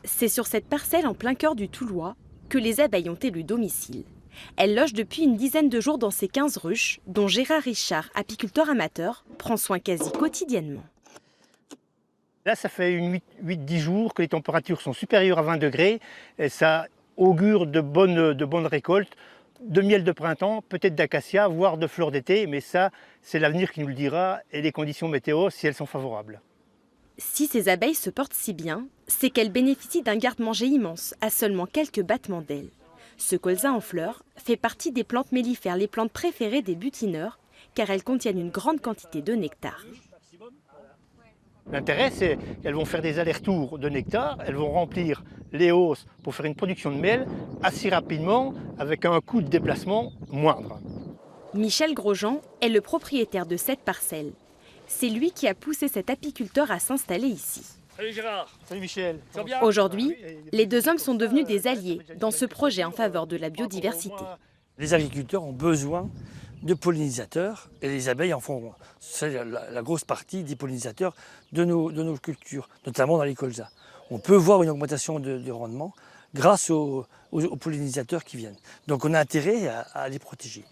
C'est sur cette parcelle en plein cœur du Toulois que les abeilles ont élu domicile. Elles logent depuis une dizaine de jours dans ces 15 ruches, dont Gérard Richard, apiculteur amateur, prend soin quasi quotidiennement. Là, ça fait 8-10 jours que les températures sont supérieures à 20 degrés et ça augure de bonnes récoltes, de miel de printemps, peut-être d'acacia, voire de fleurs d'été, mais ça, c'est l'avenir qui nous le dira et les conditions météo si elles sont favorables. Si ces abeilles se portent si bien, c'est qu'elles bénéficient d'un garde-manger immense à seulement quelques battements d'ailes. Ce colza en fleurs fait partie des plantes mellifères, les plantes préférées des butineurs, car elles contiennent une grande quantité de nectar. L'intérêt, c'est qu'elles vont faire des allers-retours de nectar, elles vont remplir les hausses pour faire une production de miel assez rapidement, avec un coût de déplacement moindre. Michel Grosjean est le propriétaire de cette parcelle. C'est lui qui a poussé cet apiculteur à s'installer ici. Salut Gérard. Salut Michel. Aujourd'hui, les deux hommes sont devenus des alliés dans ce projet en faveur de la biodiversité. Les agriculteurs ont besoin de pollinisateurs et les abeilles en font. C'est la grosse partie des pollinisateurs de nos cultures, notamment dans les colzas. On peut voir une augmentation de rendement grâce aux pollinisateurs qui viennent. Donc on a intérêt à les protéger.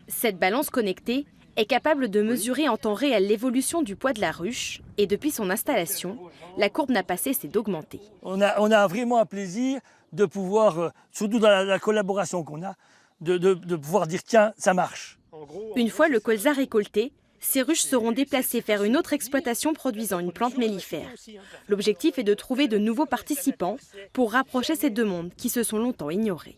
Cette balance connectée est capable de mesurer en temps réel l'évolution du poids de la ruche et depuis son installation, la courbe n'a pas cessé d'augmenter. On a vraiment un plaisir de pouvoir, surtout dans la collaboration qu'on a, de pouvoir dire tiens, ça marche. Une fois le colza récolté, ces ruches seront déplacées vers une autre exploitation produisant une plante mellifère. L'objectif est de trouver de nouveaux participants pour rapprocher ces deux mondes qui se sont longtemps ignorés.